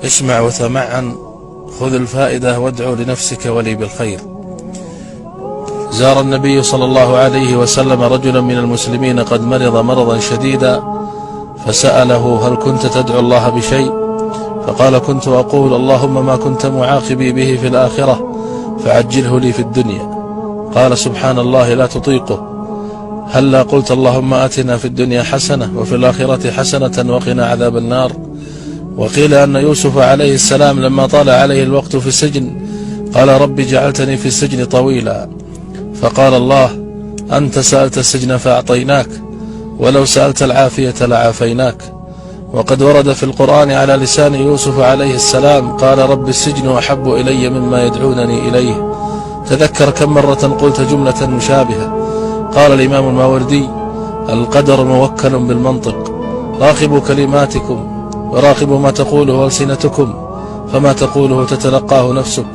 اسمع وتمعن، خذ الفائدة وادعو لنفسك ولي بالخير. زار النبي صلى الله عليه وسلم رجلا من المسلمين قد مرض مرضا شديدا، فسأله: هل كنت تدعو الله بشيء؟ فقال: كنت أقول: اللهم ما كنت معاقبي به في الآخرة فعجله لي في الدنيا. قال: سبحان الله، لا تطيقه. هلا قلت: اللهم آتنا في الدنيا حسنة وفي الآخرة حسنة وقنا عذاب النار. وقيل أن يوسف عليه السلام لما طال عليه الوقت في السجن قال: رب جعلتني في السجن طويلا. فقال الله: أنت سألت السجن فأعطيناك، ولو سألت العافية لعافيناك. وقد ورد في القرآن على لسان يوسف عليه السلام: قال: رب السجن أحب إلي مما يدعونني إليه. تذكر كم مرة قلت جملة مشابهة. قال الإمام الماوردي: القدر موكل بالمنطق، راقبوا كلماتكم وراقبوا ما تقوله ألسنتكم، فما تقوله تتلقاه نفسك،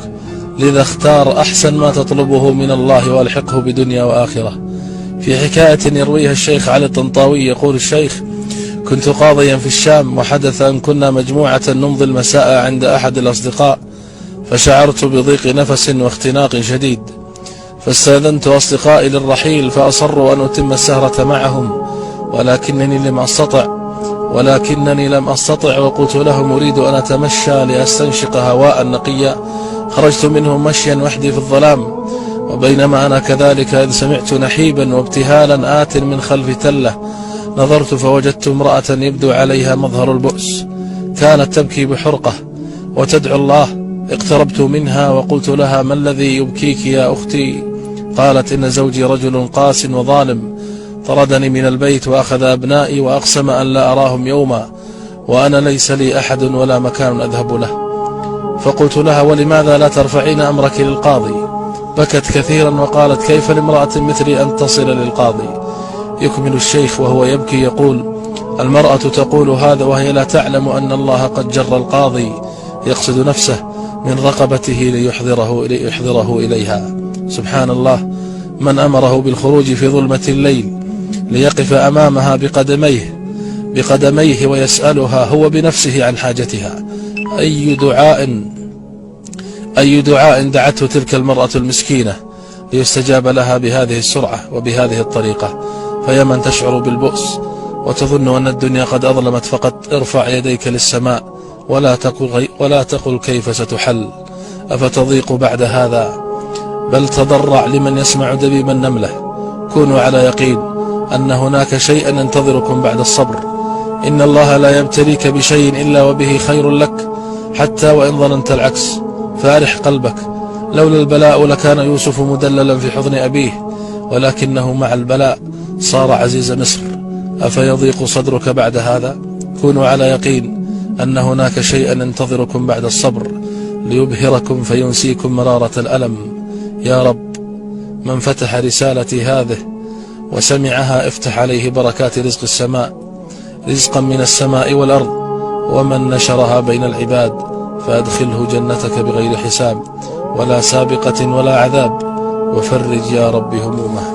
لذا اختار أحسن ما تطلبه من الله والحقه بدنيا وآخرة. في حكاية يرويها الشيخ علي الطنطاوي يقول الشيخ: كنت قاضيا في الشام، وحدث أن كنا مجموعة نمضي المساء عند أحد الأصدقاء، فشعرت بضيق نفس واختناق شديد، فاستأذنت أصدقائي للرحيل، فأصروا أن أتم السهرة معهم، ولكنني لم أستطع، وقلت لهم: أريد أن أتمشى لأستنشق هواء نقيا. خرجت منهم مشيا وحدي في الظلام، وبينما أنا كذلك إذ سمعت نحيبا وابتهالا آت من خلف تلة. نظرت فوجدت امرأة يبدو عليها مظهر البؤس، كانت تبكي بحرقة وتدعو الله. اقتربت منها وقلت لها: ما الذي يبكيك يا أختي؟ قالت: إن زوجي رجل قاس وظالم، طردني من البيت وأخذ أبنائي وأقسم أن لا أراهم يوما، وأنا ليس لي أحد ولا مكان أذهب له. فقلت لها: ولماذا لا ترفعين أمرك للقاضي؟ بكت كثيرا وقالت: كيف لامرأة مثلي أن تصل للقاضي؟ يكمل الشيخ وهو يبكي يقول: المرأة تقول هذا وهي لا تعلم أن الله قد جر القاضي يقصد نفسه من رقبته ليحضره إليها. سبحان الله، من أمره بالخروج في ظلمة الليل ليقف أمامها بقدميه ويسألها هو بنفسه عن حاجتها. أي دعاء دعته تلك المرأة المسكينة ليستجاب لها بهذه السرعة وبهذه الطريقة. فيا من تشعر بالبؤس وتظن أن الدنيا قد أظلمت، فقط ارفع يديك للسماء ولا تقل كيف ستحل، أفتضيق بعد هذا؟ بل تضرع لمن يسمع دبيب النملة. كونوا على يقين أن هناك شيئا ينتظركم بعد الصبر. إن الله لا يبتليك بشيء إلا وبه خير لك، حتى وإن ظننت العكس، فارح قلبك. لولا البلاء لكان يوسف مدللا في حضن أبيه، ولكنه مع البلاء صار عزيز مصر. أفيضيق صدرك بعد هذا؟ كونوا على يقين أن هناك شيئا ينتظركم بعد الصبر ليبهركم فينسيكم مرارة الألم. يا رب، من فتح رسالتي هذه وسمعها افتح عليه بركات رزق السماء، رزقا من السماء والأرض، ومن نشرها بين العباد فأدخله جنتك بغير حساب ولا سابقة ولا عذاب، وفرج يا رب همومه.